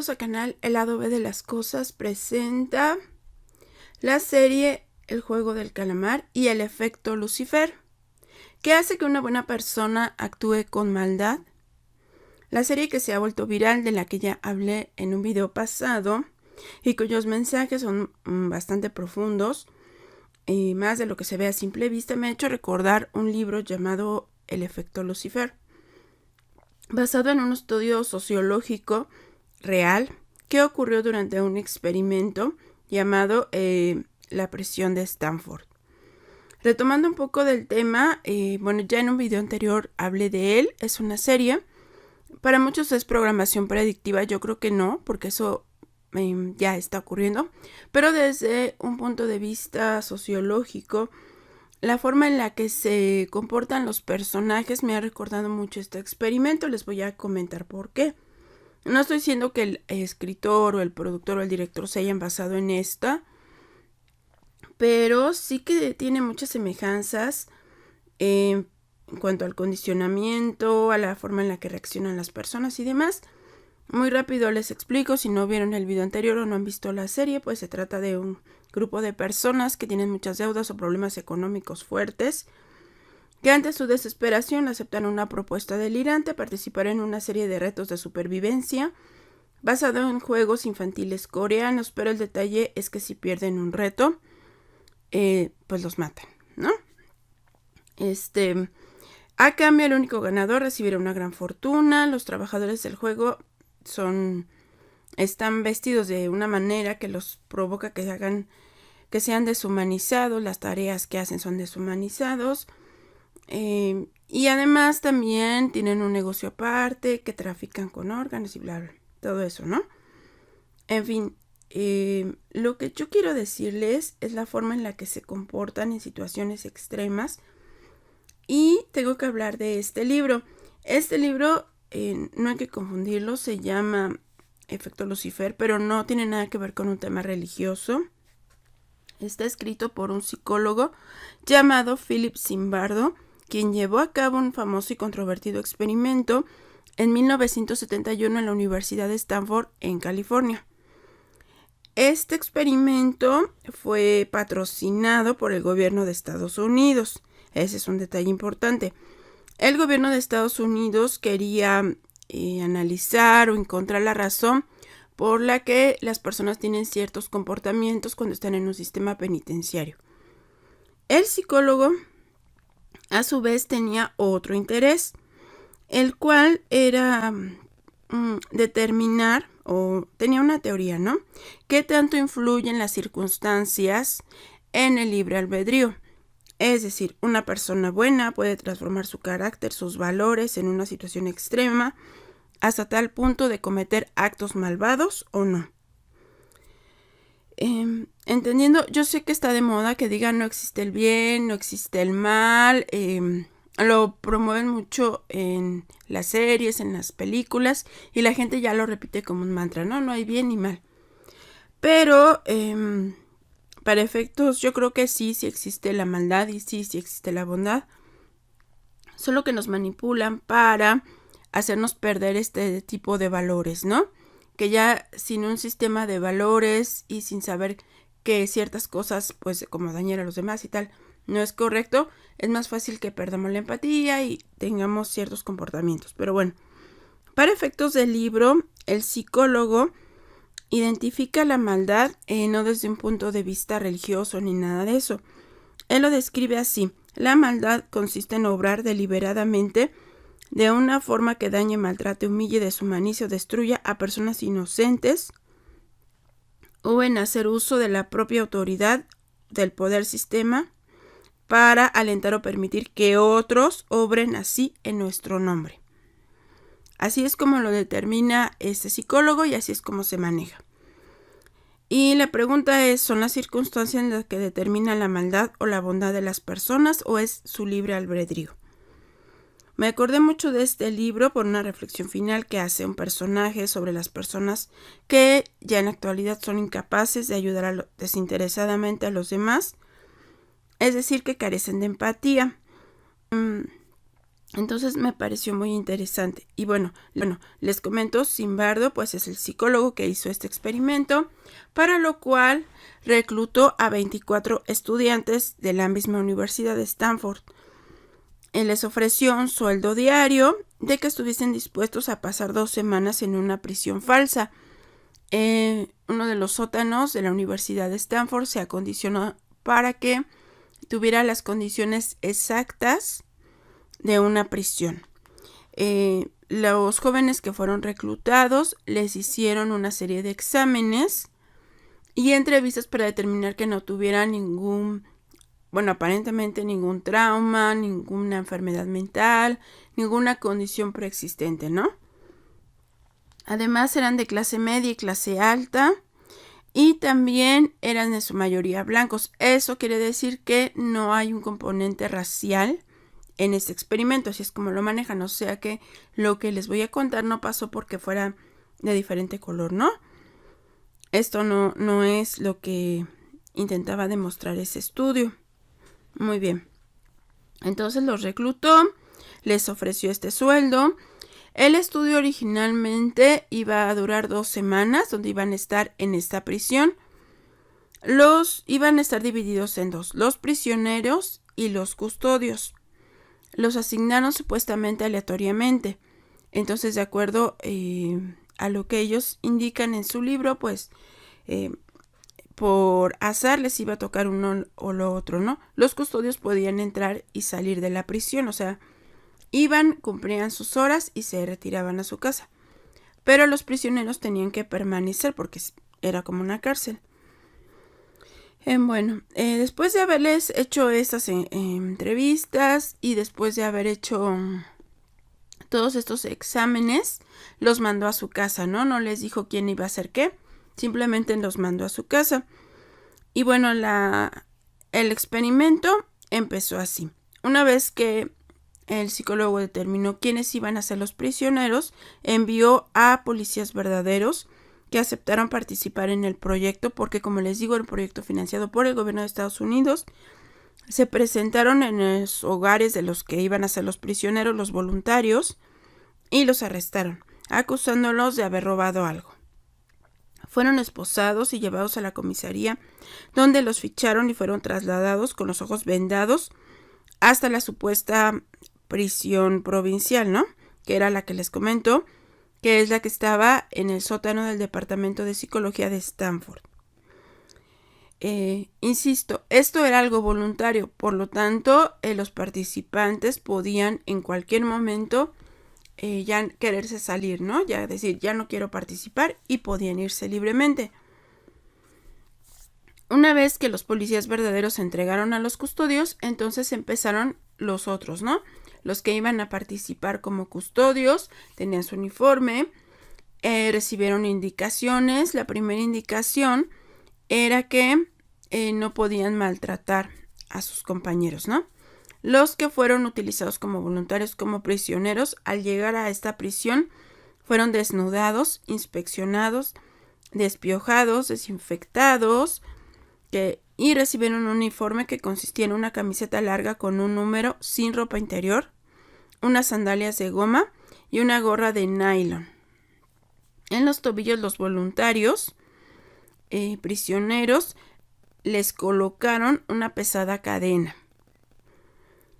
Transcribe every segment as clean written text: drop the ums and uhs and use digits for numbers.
Bienvenidos al canal El lado B de las cosas. Presenta la serie El juego del calamar y el efecto Lucifer. ¿Qué hace que una buena persona actúe con maldad? La serie que se ha vuelto viral, de la que ya hablé en un video pasado y cuyos mensajes son bastante profundos y más de lo que se ve a simple vista, me ha hecho recordar un libro llamado El efecto Lucifer, basado en un estudio sociológico real que ocurrió durante un experimento llamado la presión de Stanford. Retomando un poco del tema, ya en un video anterior hablé de él. Es una serie. Para muchos es programación predictiva. Yo creo que no, porque eso ya está ocurriendo. Pero desde un punto de vista sociológico, la forma en la que se comportan los personajes me ha recordado mucho este experimento. Les voy a comentar por qué. No estoy diciendo que el escritor o el productor o el director se hayan basado en esta, pero sí que tiene muchas semejanzas en cuanto al condicionamiento, a la forma en la que reaccionan las personas y demás. Muy rápido les explico, si no vieron el video anterior o no han visto la serie, pues se trata de un grupo de personas que tienen muchas deudas o problemas económicos fuertes, que ante su desesperación aceptan una propuesta delirante, participar en una serie de retos de supervivencia basado en juegos infantiles coreanos, pero el detalle es que si pierden un reto, pues los matan, ¿no? A cambio, el único ganador recibirá una gran fortuna. Los trabajadores del juego están vestidos de una manera que los provoca que sean deshumanizados. Las tareas que hacen son deshumanizados. Y además también tienen un negocio aparte, que trafican con órganos y bla, bla, todo eso, ¿no? En fin, lo que yo quiero decirles es la forma en la que se comportan en situaciones extremas. Y tengo que hablar de este libro. Este libro, no hay que confundirlo, se llama Efecto Lucifer, pero no tiene nada que ver con un tema religioso. Está escrito por un psicólogo llamado Philip Zimbardo, quien llevó a cabo un famoso y controvertido experimento en 1971 en la Universidad de Stanford, en California. Este experimento fue patrocinado por el gobierno de Estados Unidos. Ese es un detalle importante. El gobierno de Estados Unidos quería analizar o encontrar la razón por la que las personas tienen ciertos comportamientos cuando están en un sistema penitenciario. El psicólogo, a su vez, tenía otro interés, el cual era determinar, o tenía una teoría, ¿no? ¿Qué tanto influyen las circunstancias en el libre albedrío? Es decir, una persona buena puede transformar su carácter, sus valores en una situación extrema, hasta tal punto de cometer actos malvados o no. Entendiendo, yo sé que está de moda que digan no existe el bien, no existe el mal, lo promueven mucho en las series, en las películas, y la gente ya lo repite como un mantra, no hay bien ni mal. Pero para efectos, yo creo que sí existe la maldad y sí existe la bondad, solo que nos manipulan para hacernos perder este tipo de valores, ¿no? Que ya sin un sistema de valores y sin saber que ciertas cosas, pues como dañar a los demás y tal, no es correcto, es más fácil que perdamos la empatía y tengamos ciertos comportamientos. Pero bueno, para efectos del libro, el psicólogo identifica la maldad no desde un punto de vista religioso ni nada de eso. Él lo describe así: la maldad consiste en obrar deliberadamente de una forma que dañe, maltrate, humille, deshumanice o destruya a personas inocentes, o en hacer uso de la propia autoridad del poder sistema para alentar o permitir que otros obren así en nuestro nombre. Así es como lo determina este psicólogo y así es como se maneja. Y la pregunta es, ¿son las circunstancias en las que determinan la maldad o la bondad de las personas, o es su libre albedrío? Me acordé mucho de este libro por una reflexión final que hace un personaje sobre las personas que ya en la actualidad son incapaces de ayudar desinteresadamente a los demás, es decir, que carecen de empatía. Entonces me pareció muy interesante. Y bueno, les comento, Zimbardo pues es el psicólogo que hizo este experimento, para lo cual reclutó a 24 estudiantes de la misma Universidad de Stanford. Él les ofreció un sueldo diario de que estuviesen dispuestos a pasar 2 semanas en una prisión falsa. Uno de los sótanos de la Universidad de Stanford se acondicionó para que tuviera las condiciones exactas de una prisión. Los jóvenes que fueron reclutados les hicieron una serie de exámenes y entrevistas para determinar que no tuvieran aparentemente ningún trauma, ninguna enfermedad mental, ninguna condición preexistente, ¿no? Además eran de clase media y clase alta y también eran en su mayoría blancos. Eso quiere decir que no hay un componente racial en este experimento, así es como lo manejan, o sea que lo que les voy a contar no pasó porque fuera de diferente color, ¿no? Esto no es lo que intentaba demostrar ese estudio. Muy bien. Entonces los reclutó, les ofreció este sueldo. El estudio originalmente iba a durar 2 semanas, donde iban a estar en esta prisión. Iban a estar divididos en 2, los prisioneros y los custodios. Los asignaron supuestamente aleatoriamente. Entonces, de acuerdo a lo que ellos indican en su libro, pues por azar les iba a tocar uno o lo otro, ¿no? Los custodios podían entrar y salir de la prisión, o sea, iban, cumplían sus horas y se retiraban a su casa. Pero los prisioneros tenían que permanecer porque era como una cárcel. Después de haberles hecho estas entrevistas y después de haber hecho todos estos exámenes, los mandó a su casa, ¿no? No les dijo quién iba a hacer qué, simplemente los mandó a su casa. Y bueno, el experimento empezó así. Una vez que el psicólogo determinó quiénes iban a ser los prisioneros, envió a policías verdaderos que aceptaron participar en el proyecto porque, como les digo, el proyecto financiado por el gobierno de Estados Unidos. Se presentaron en los hogares de los que iban a ser los prisioneros, los voluntarios, y los arrestaron, acusándolos de haber robado algo. Fueron esposados y llevados a la comisaría, donde los ficharon y fueron trasladados con los ojos vendados hasta la supuesta prisión provincial, ¿no? Que era la que les comento, que es la que estaba en el sótano del Departamento de Psicología de Stanford. Insisto, esto era algo voluntario, por lo tanto, los participantes podían en cualquier momento ya quererse salir, ¿no? Ya decir, ya no quiero participar, y podían irse libremente. Una vez que los policías verdaderos se entregaron a los custodios, entonces empezaron los otros, ¿no? Los que iban a participar como custodios tenían su uniforme, recibieron indicaciones. La primera indicación era que no podían maltratar a sus compañeros, ¿no? Los que fueron utilizados como voluntarios, como prisioneros, al llegar a esta prisión, fueron desnudados, inspeccionados, despiojados, desinfectados, y recibieron un uniforme que consistía en una camiseta larga con un número sin ropa interior, unas sandalias de goma y una gorra de nylon. En los tobillos los voluntarios prisioneros les colocaron una pesada cadena.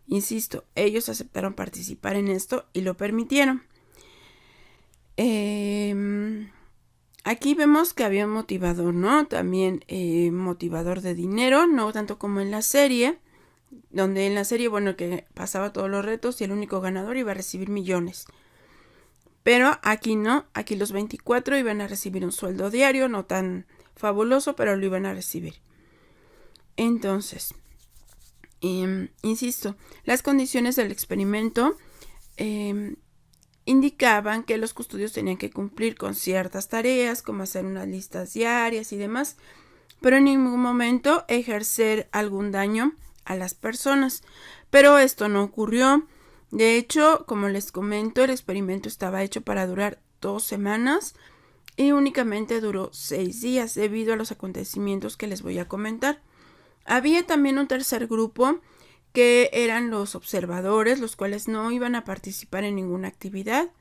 Insisto, ellos aceptaron participar en esto y lo permitieron. Aquí vemos que había un motivador, ¿no? También motivador de dinero, no tanto como en la serie, donde en la serie, que pasaba todos los retos y el único ganador iba a recibir millones. Pero aquí no, aquí los 24 iban a recibir un sueldo diario, no tan fabuloso, pero lo iban a recibir. Entonces, insisto, las condiciones del experimento indicaban que los custodios tenían que cumplir con ciertas tareas, como hacer unas listas diarias y demás, pero en ningún momento ejercer algún daño a las personas. Pero esto no ocurrió. De hecho, como les comento, el experimento estaba hecho para durar 2 semanas y únicamente duró 6 días debido a los acontecimientos que les voy a comentar. Había también un tercer grupo que eran los observadores, los cuales no iban a participar en ninguna actividad,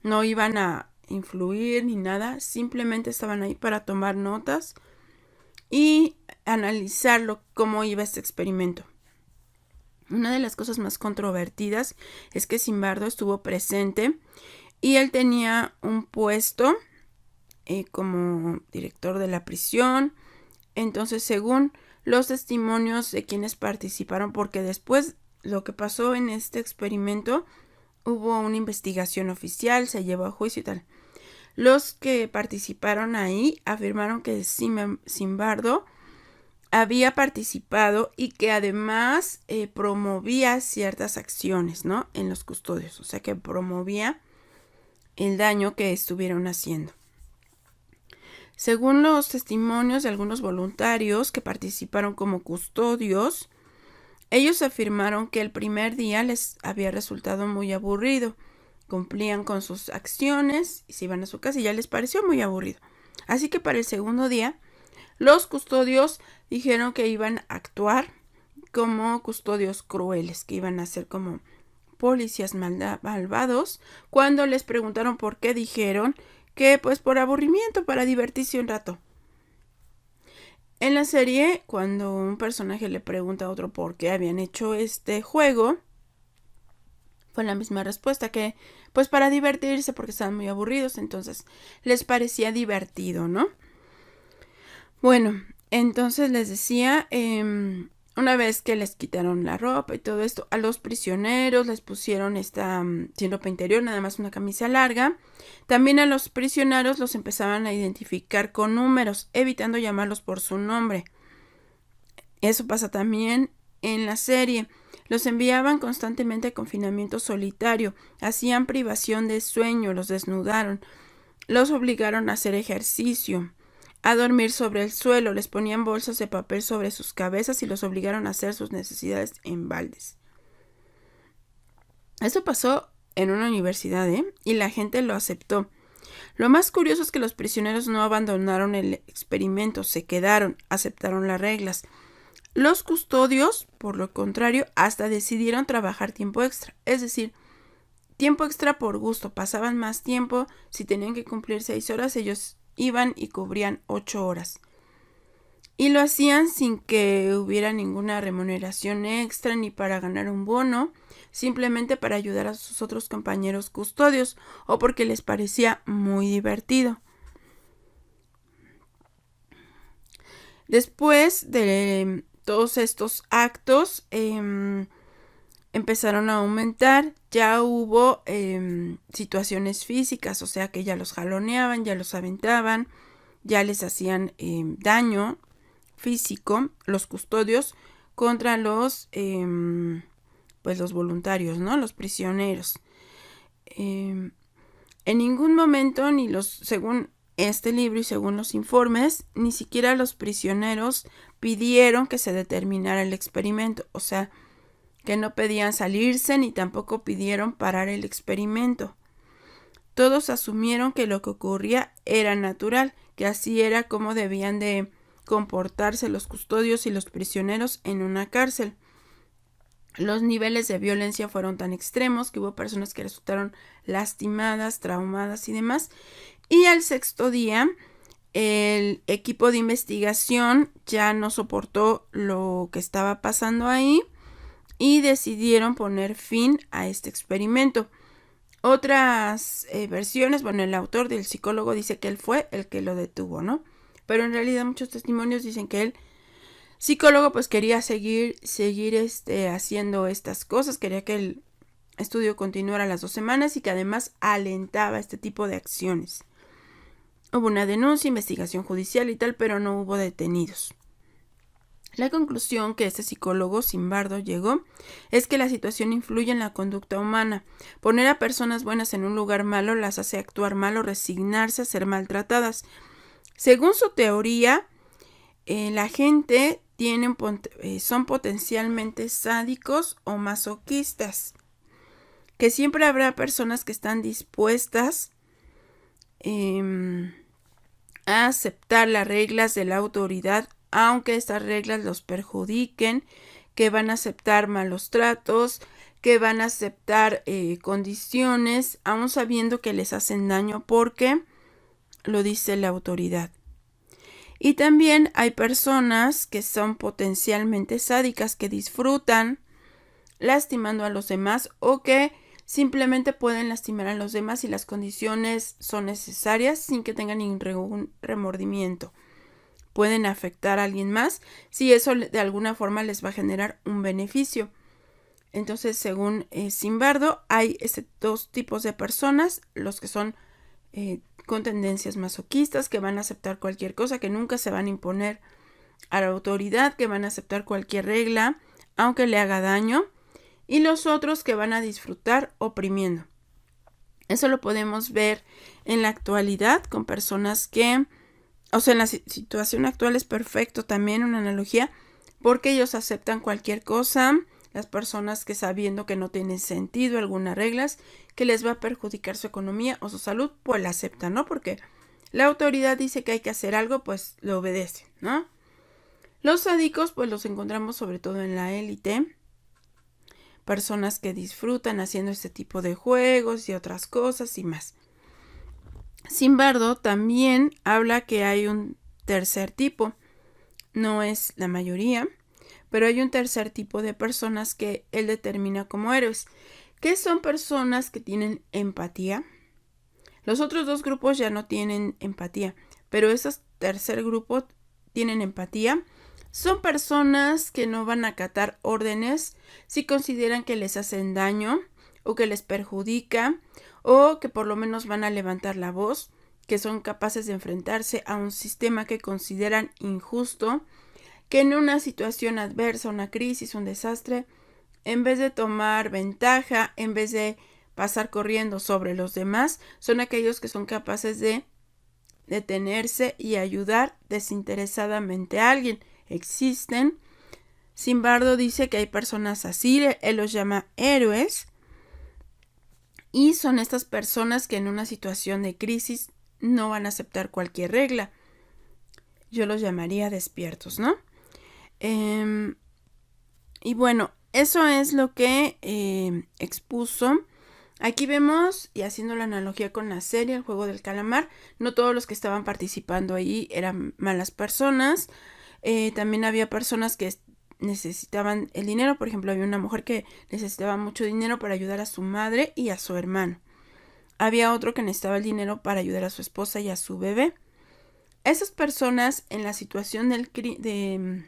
no iban a influir ni nada, simplemente estaban ahí para tomar notas y analizar cómo iba este experimento. Una de las cosas más controvertidas es que Zimbardo estuvo presente y él tenía un puesto como director de la prisión. Entonces, según los testimonios de quienes participaron, porque después lo que pasó en este experimento, hubo una investigación oficial, se llevó a juicio y tal. Los que participaron ahí afirmaron que Zimbardo había participado y que además promovía ciertas acciones, ¿no? En los custodios, o sea que promovía el daño que estuvieron haciendo. Según los testimonios de algunos voluntarios que participaron como custodios, ellos afirmaron que el primer día les había resultado muy aburrido. Cumplían con sus acciones y se iban a su casa y ya les pareció muy aburrido. Así que para el segundo día, los custodios dijeron que iban a actuar como custodios crueles, que iban a ser como policías malvados. Cuando les preguntaron por qué, dijeron que pues por aburrimiento, para divertirse un rato. En la serie, cuando un personaje le pregunta a otro por qué habían hecho este juego, fue la misma respuesta, que pues para divertirse porque estaban muy aburridos, entonces les parecía divertido, ¿no? Bueno, entonces les decía, una vez que les quitaron la ropa y todo esto, a los prisioneros les pusieron sin ropa interior, nada más una camisa larga. También a los prisioneros los empezaban a identificar con números, evitando llamarlos por su nombre. Eso pasa también en la serie. Los enviaban constantemente a confinamiento solitario, hacían privación de sueño, los desnudaron, los obligaron a hacer ejercicio, a dormir sobre el suelo, les ponían bolsas de papel sobre sus cabezas y los obligaron a hacer sus necesidades en baldes. Eso pasó en una universidad, y la gente lo aceptó. Lo más curioso es que los prisioneros no abandonaron el experimento, se quedaron, aceptaron las reglas. Los custodios, por lo contrario, hasta decidieron trabajar tiempo extra, es decir, tiempo extra por gusto, pasaban más tiempo, si tenían que cumplir 6 horas, ellos iban y cubrían 8 horas. Y lo hacían sin que hubiera ninguna remuneración extra ni para ganar un bono, simplemente para ayudar a sus otros compañeros custodios o porque les parecía muy divertido. Después de todos estos actos, empezaron a aumentar, ya hubo situaciones físicas, o sea que ya los jaloneaban, ya los aventaban, ya les hacían daño físico los custodios contra los los voluntarios, ¿no? Los prisioneros. En ningún momento, según este libro y según los informes, ni siquiera los prisioneros pidieron que se determinara el experimento, o sea, que no pedían salirse ni tampoco pidieron parar el experimento. Todos asumieron que lo que ocurría era natural, que así era como debían de comportarse los custodios y los prisioneros en una cárcel. Los niveles de violencia fueron tan extremos que hubo personas que resultaron lastimadas, traumadas y demás. Y al sexto día, el equipo de investigación ya no soportó lo que estaba pasando ahí y decidieron poner fin a este experimento. Otras versiones, el autor del psicólogo dice que él fue el que lo detuvo, ¿no? Pero en realidad muchos testimonios dicen que el psicólogo pues quería seguir haciendo estas cosas, quería que el estudio continuara las 2 semanas y que además alentaba este tipo de acciones. Hubo una denuncia, investigación judicial y tal, pero no hubo detenidos. La conclusión que este psicólogo Zimbardo llegó es que la situación influye en la conducta humana. Poner a personas buenas en un lugar malo las hace actuar mal o resignarse a ser maltratadas. Según su teoría, la gente son potencialmente sádicos o masoquistas, que siempre habrá personas que están dispuestas a aceptar las reglas de la autoridad, aunque estas reglas los perjudiquen, que van a aceptar malos tratos, que van a aceptar condiciones, aún sabiendo que les hacen daño porque lo dice la autoridad. Y también hay personas que son potencialmente sádicas, que disfrutan lastimando a los demás o que simplemente pueden lastimar a los demás si las condiciones son necesarias sin que tengan ningún remordimiento. Pueden afectar a alguien más si eso de alguna forma les va a generar un beneficio. Entonces, según Zimbardo, hay dos tipos de personas: los que son con tendencias masoquistas, que van a aceptar cualquier cosa, que nunca se van a imponer a la autoridad, que van a aceptar cualquier regla, aunque le haga daño, y los otros que van a disfrutar oprimiendo. Eso lo podemos ver en la actualidad con personas que, o sea, en la situación actual es perfecto también una analogía, porque ellos aceptan cualquier cosa. Las personas que, sabiendo que no tiene sentido algunas reglas, que les va a perjudicar su economía o su salud, pues la aceptan, ¿no? Porque la autoridad dice que hay que hacer algo, pues lo obedecen, ¿no? Los sádicos, pues los encontramos sobre todo en la élite. Personas que disfrutan haciendo este tipo de juegos y otras cosas y más. Zimbardo también habla que hay un tercer tipo. No es la mayoría, pero hay un tercer tipo de personas que él determina como héroes, que son personas que tienen empatía. Los otros dos grupos ya no tienen empatía, pero esos tercer grupo tienen empatía. Son personas que no van a acatar órdenes si consideran que les hacen daño o que les perjudica, o que por lo menos van a levantar la voz, que son capaces de enfrentarse a un sistema que consideran injusto, que en una situación adversa, una crisis, un desastre, en vez de tomar ventaja, en vez de pasar corriendo sobre los demás, son aquellos que son capaces de detenerse y ayudar desinteresadamente a alguien. Existen. Zimbardo dice que hay personas así, él los llama héroes, y son estas personas que en una situación de crisis no van a aceptar cualquier regla. Yo los llamaría despiertos, ¿no? Y bueno, eso es lo que expuso. Aquí vemos, y haciendo la analogía con la serie El Juego del Calamar, no todos los que estaban participando ahí eran malas personas. También había personas que necesitaban el dinero. Por ejemplo, había una mujer que necesitaba mucho dinero para ayudar a su madre y a su hermano. Había otro que necesitaba el dinero para ayudar a su esposa y a su bebé. Esas personas, en la situación de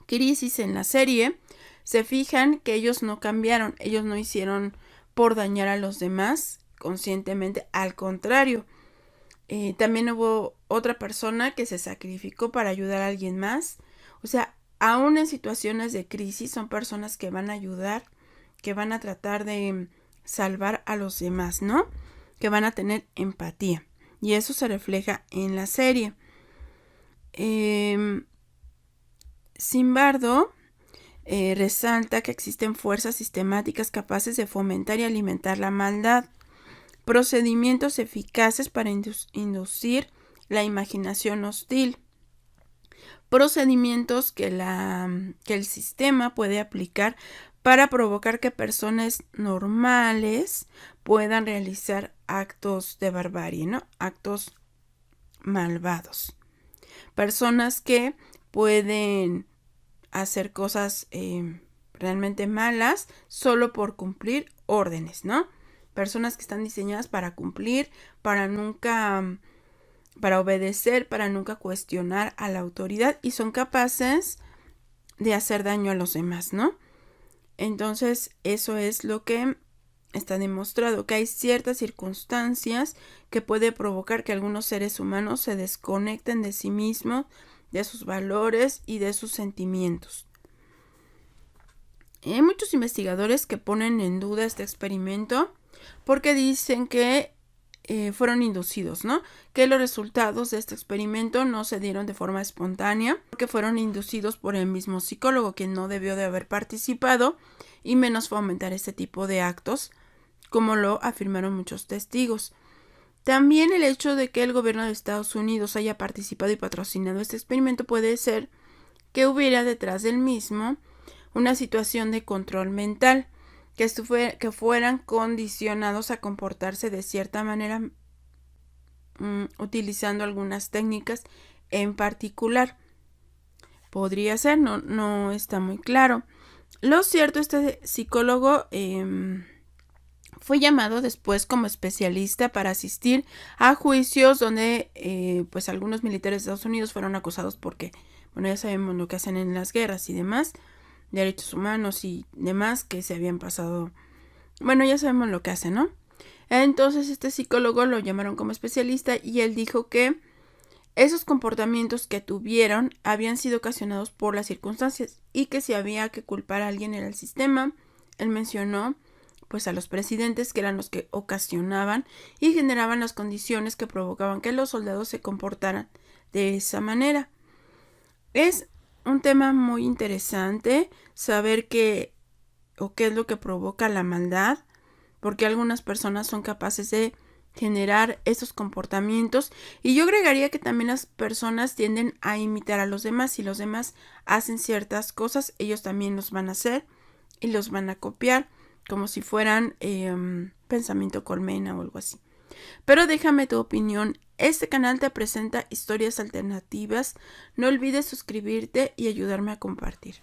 crisis en la serie, se fijan que ellos no cambiaron, ellos no hicieron por dañar a los demás conscientemente, al contrario. También hubo otra persona que se sacrificó para ayudar a alguien más. O sea, aún en situaciones de crisis son personas que van a ayudar, que van a tratar de salvar a los demás, ¿no? Que van a tener empatía. Y eso se refleja en la serie. Zimbardo resalta que existen fuerzas sistemáticas capaces de fomentar y alimentar la maldad, procedimientos eficaces para inducir la imaginación hostil, procedimientos que el sistema puede aplicar para provocar que personas normales puedan realizar actos de barbarie, ¿no? Actos malvados. Personas que pueden hacer cosas realmente malas solo por cumplir órdenes, ¿no? Personas que están diseñadas para cumplir, para obedecer, para nunca cuestionar a la autoridad, y son capaces de hacer daño a los demás, ¿no? Entonces, eso es lo que está demostrado, que hay ciertas circunstancias que puede provocar que algunos seres humanos se desconecten de sí mismos, de sus valores y de sus sentimientos. Hay muchos investigadores que ponen en duda este experimento porque dicen que fueron inducidos, ¿no? Que los resultados de este experimento no se dieron de forma espontánea, porque fueron inducidos por el mismo psicólogo, quien no debió de haber participado, y menos fomentar este tipo de actos, como lo afirmaron muchos testigos. También el hecho de que el gobierno de Estados Unidos haya participado y patrocinado este experimento puede ser que hubiera detrás del mismo una situación de control mental, que fueran condicionados a comportarse de cierta manera, utilizando algunas técnicas en particular. Podría ser, no está muy claro. Lo cierto, este psicólogo fue llamado después como especialista para asistir a juicios donde pues algunos militares de Estados Unidos fueron acusados porque, bueno, ya sabemos lo que hacen en las guerras y demás, derechos humanos y demás que se habían pasado. Bueno, ya sabemos lo que hacen, ¿no? Entonces este psicólogo lo llamaron como especialista y él dijo que esos comportamientos que tuvieron habían sido ocasionados por las circunstancias y que si había que culpar a alguien era el sistema. Él mencionó pues a los presidentes, que eran los que ocasionaban y generaban las condiciones que provocaban que los soldados se comportaran de esa manera. Es un tema muy interesante saber qué es lo que provoca la maldad, porque algunas personas son capaces de generar esos comportamientos, y yo agregaría que también las personas tienden a imitar a los demás. Si los demás hacen ciertas cosas, ellos también los van a hacer y los van a copiar, como si fueran pensamiento colmena o algo así. Pero déjame tu opinión. Este canal te presenta historias alternativas. No olvides suscribirte y ayudarme a compartir.